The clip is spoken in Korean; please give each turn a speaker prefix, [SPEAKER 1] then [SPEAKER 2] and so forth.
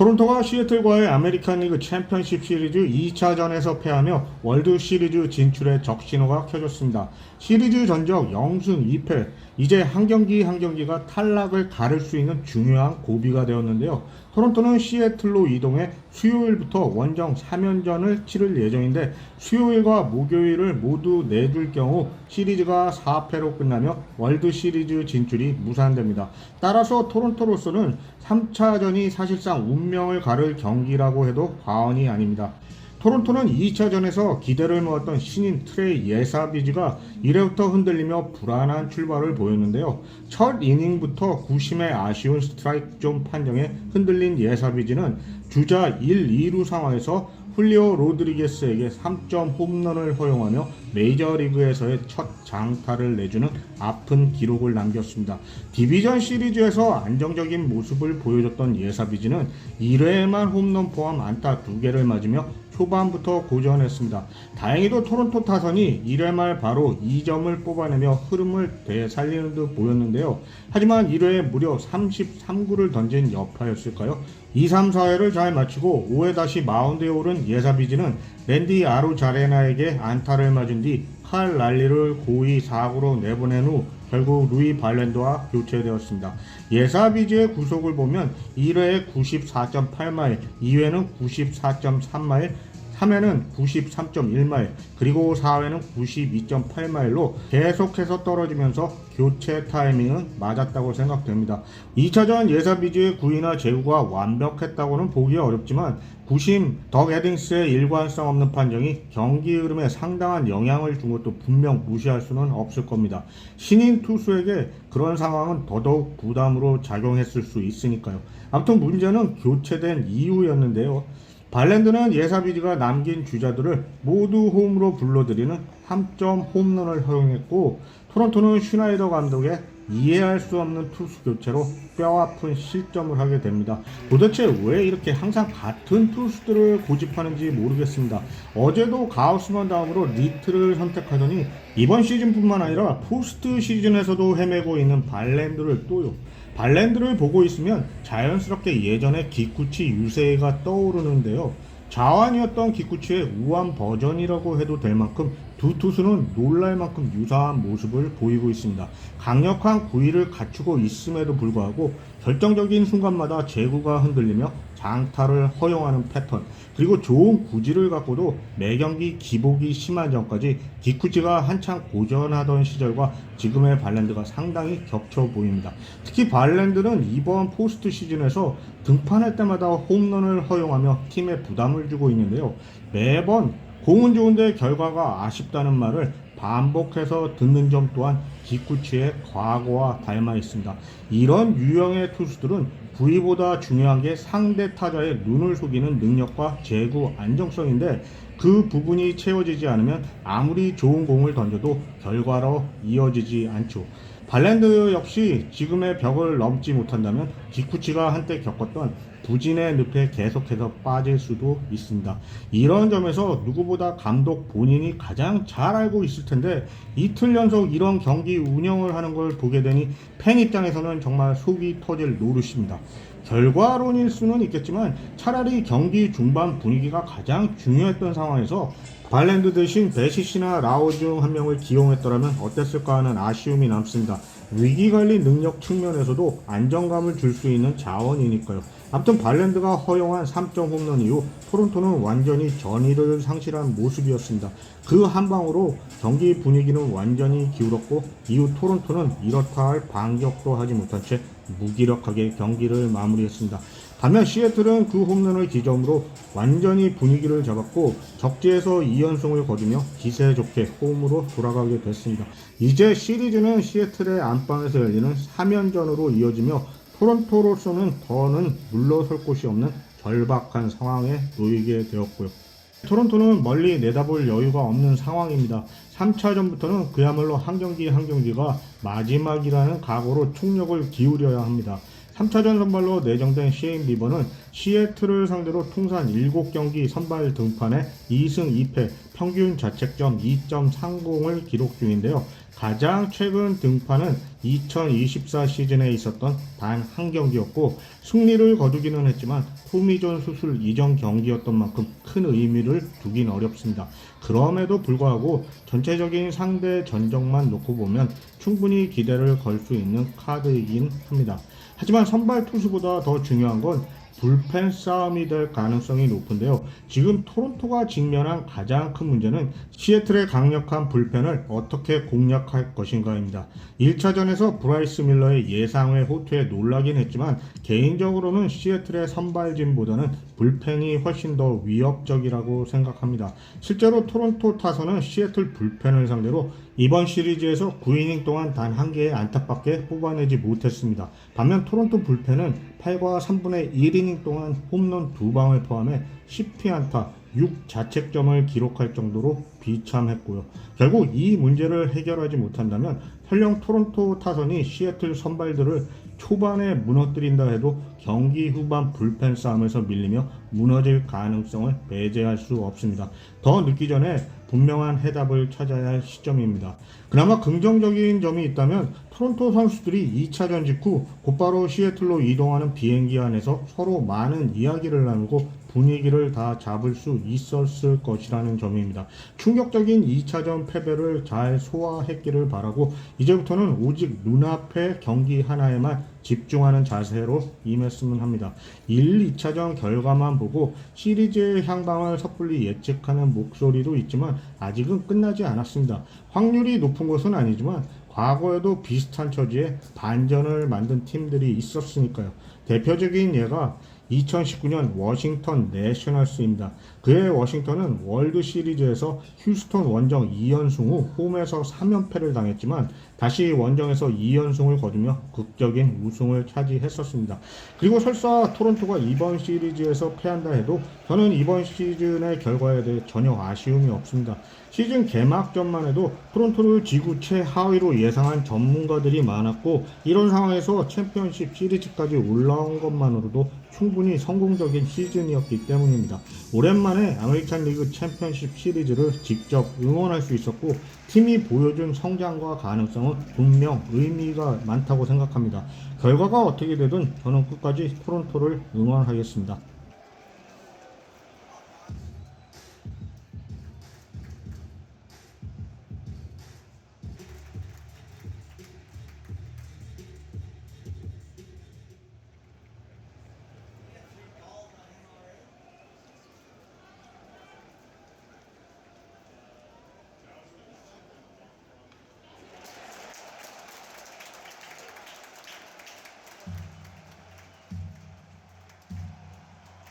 [SPEAKER 1] 토론토가 시애틀과의 아메리칸 리그 챔피언십 시리즈 2차전에서 패하며 월드 시리즈 진출에 적신호가 켜졌습니다. 시리즈 전적 0승 2패, 이제 한 경기 한 경기가 탈락을 가를 수 있는 중요한 고비가 되었는데요. 토론토는 시애틀로 이동해 수요일부터 원정 3연전을 치를 예정인데 수요일과 목요일을 모두 내줄 경우 시리즈가 4패로 끝나며 월드 시리즈 진출이 무산됩니다. 따라서 토론토로서는 3차전이 사실상 운명을 가를 경기라고 해도 과언이 아닙니다. 토론토는 2차전에서 기대를 모았던 신인 트레이 예사비지가 1회부터 흔들리며 불안한 출발을 보였는데요. 첫 이닝부터 구심의 아쉬운 스트라이크 존 판정에 흔들린 예사비지는 주자 1, 2루 상황에서 훌리오 로드리게스에게 3점 홈런을 허용하며 메이저리그에서의 첫 장타를 내주는 아픈 기록을 남겼습니다. 디비전 시리즈에서 안정적인 모습을 보여줬던 예사비지는 1회에만 홈런 포함 안타 2개를 맞으며 초반부터 고전했습니다. 다행히도 토론토 타선이 1회 말 바로 2점을 뽑아내며 흐름을 되살리는 듯 보였는데요. 하지만 1회에 무려 33구를 던진 여파였을까요? 2, 3, 4회를 잘 마치고 5회 다시 마운드에 오른 예사비지는 랜디 아루자레나에게 안타를 맞은 뒤 칼 랄리를 고의 4구로 내보낸 후 결국 루이 발렌더와 교체되었습니다. 예사비지의 구속을 보면 1회에 94.8마일, 2회는 94.3마일, 3회는 93.1마일, 그리고 4회는 92.8마일로 계속해서 떨어지면서 교체 타이밍은 맞았다고 생각됩니다. 2차전 예사비지의 구위나 제구가 완벽했다고는 보기 어렵지만 구심 덕 헤딩스의 일관성 없는 판정이 경기 흐름에 상당한 영향을 준 것도 분명 무시할 수는 없을 겁니다. 신인 투수에게 그런 상황은 더더욱 부담으로 작용했을 수 있으니까요. 아무튼 문제는 교체된 이유였는데요. 발랜드는 예사비지가 남긴 주자들을 모두 홈으로 불러들이는 3점 홈런을 허용했고 토론토는 슈나이더 감독의 이해할 수 없는 투수 교체로 뼈아픈 실점을 하게 됩니다. 도대체 왜 이렇게 항상 같은 투수들을 고집하는지 모르겠습니다. 어제도 가우스만 다음으로 리트를 선택하더니 이번 시즌뿐만 아니라 포스트 시즌에서도 헤매고 있는 발랜드를 또요. 발랜드를 보고 있으면 자연스럽게 예전의 기쿠치 유세이가 떠오르는데요. 자완이었던 기쿠치의 우한 버전이라고 해도 될 만큼 두 투수는 놀랄 만큼 유사한 모습을 보이고 있습니다. 강력한 구위를 갖추고 있음에도 불구하고 결정적인 순간마다 제구가 흔들리며 장타를 허용하는 패턴, 그리고 좋은 구질을 갖고도 매경기 기복이 심한 전까지 기쿠치가 한창 고전하던 시절과 지금의 발랜드가 상당히 겹쳐 보입니다. 특히 발랜드는 이번 포스트 시즌에서 등판할 때마다 홈런을 허용하며 팀에 부담을 주고 있는데요. 매번 공은 좋은데 결과가 아쉽다는 말을 반복해서 듣는 점 또한 기쿠치의 과거와 닮아 있습니다. 이런 유형의 투수들은 부위보다 중요한 게 상대 타자의 눈을 속이는 능력과 제구 안정성인데 그 부분이 채워지지 않으면 아무리 좋은 공을 던져도 결과로 이어지지 않죠. 발랜드 역시 지금의 벽을 넘지 못한다면 기쿠치가 한때 겪었던 부진의 늪에 계속해서 빠질 수도 있습니다. 이런 점에서 누구보다 감독 본인이 가장 잘 알고 있을 텐데 이틀 연속 이런 경기 운영을 하는 걸 보게 되니 팬 입장에서는 정말 속이 터질 노릇입니다. 결과론일 수는 있겠지만 차라리 경기 중반 분위기가 가장 중요했던 상황에서 발랜드 대신 베시시나 라오 중 한 명을 기용했더라면 어땠을까 하는 아쉬움이 남습니다. 위기관리 능력 측면에서도 안정감을 줄 수 있는 자원이니까요. 아무튼 발랜드가 허용한 3점 홈런 이후 토론토는 완전히 전의를 상실한 모습이었습니다. 그 한 방으로 경기 분위기는 완전히 기울었고 이후 토론토는 이렇다 할 반격도 하지 못한 채 무기력하게 경기를 마무리했습니다. 반면 시애틀은 그 홈런을 기점으로 완전히 분위기를 잡았고 적지에서 2연승을 거두며 기세 좋게 홈으로 돌아가게 됐습니다. 이제 시리즈는 시애틀의 안방에서 열리는 3연전으로 이어지며 토론토로서는 더는 물러설 곳이 없는 절박한 상황에 놓이게 되었고요. 토론토는 멀리 내다볼 여유가 없는 상황입니다. 3차전부터는 그야말로 한 경기 한 경기가 마지막이라는 각오로 총력을 기울여야 합니다. 3차전 선발로 내정된 셰인 비버는 시애틀을 상대로 통산 7경기 선발 등판에 2승 2패 평균 자책점 2.30을 기록 중인데요. 가장 최근 등판은 2024 시즌에 있었던 단 한 경기였고 승리를 거두기는 했지만 토미존 수술 이전 경기였던 만큼 큰 의미를 두긴 어렵습니다. 그럼에도 불구하고 전체적인 상대 전적만 놓고 보면 충분히 기대를 걸 수 있는 카드이긴 합니다. 하지만 선발 투수보다 더 중요한 건 불펜 싸움이 될 가능성이 높은데요. 지금 토론토가 직면한 가장 큰 문제는 시애틀의 강력한 불펜을 어떻게 공략할 것인가입니다. 1차전에서 브라이스 밀러의 예상외 호투에 놀라긴 했지만 개인적으로는 시애틀의 선발진보다는 불펜이 훨씬 더 위협적이라고 생각합니다. 실제로 토론토 타선은 시애틀 불펜을 상대로 이번 시리즈에서 9이닝 동안 단 한 개의 안타밖에 뽑아내지 못했습니다. 반면 토론토 불펜은 8과 3분의 1이닝 동안 홈런 2방을 포함해 10피안타 6자책점을 기록할 정도로 비참했고요. 결국 이 문제를 해결하지 못한다면 설령 토론토 타선이 시애틀 선발들을 초반에 무너뜨린다 해도 경기 후반 불펜 싸움에서 밀리며 무너질 가능성을 배제할 수 없습니다. 더 늦기 전에 분명한 해답을 찾아야 할 시점입니다. 그나마 긍정적인 점이 있다면 토론토 선수들이 2차전 직후 곧바로 시애틀로 이동하는 비행기 안에서 서로 많은 이야기를 나누고 분위기를 다 잡을 수 있었을 것이라는 점입니다. 충격적인 2차전 패배를 잘 소화했기를 바라고 이제부터는 오직 눈앞의 경기 하나에만 집중하는 자세로 임했으면 합니다. 1, 2차전 결과만 보고 시리즈의 향방을 섣불리 예측하는 목소리도 있지만 아직은 끝나지 않았습니다. 확률이 높은 것은 아니지만 과거에도 비슷한 처지에 반전을 만든 팀들이 있었으니까요. 대표적인 예가 2019년 워싱턴 내셔널스입니다. 그해 워싱턴은 월드 시리즈에서 휴스턴 원정 2연승 후 홈에서 3연패를 당했지만 다시 원정에서 2연승을 거두며 극적인 우승을 차지했었습니다. 그리고 설사 토론토가 이번 시리즈에서 패한다 해도 저는 이번 시즌의 결과에 대해 전혀 아쉬움이 없습니다. 시즌 개막전만 해도 토론토를 지구 최하위로 예상한 전문가들이 많았고 이런 상황에서 챔피언십 시리즈까지 올라온 것만으로도 충분히 성공적인 시즌이었기 때문입니다. 오랜만에 아메리칸 리그 챔피언십 시리즈를 직접 응원할 수 있었고 팀이 보여준 성장과 가능성은 분명 의미가 많다고 생각합니다. 결과가 어떻게 되든 저는 끝까지 토론토를 응원하겠습니다.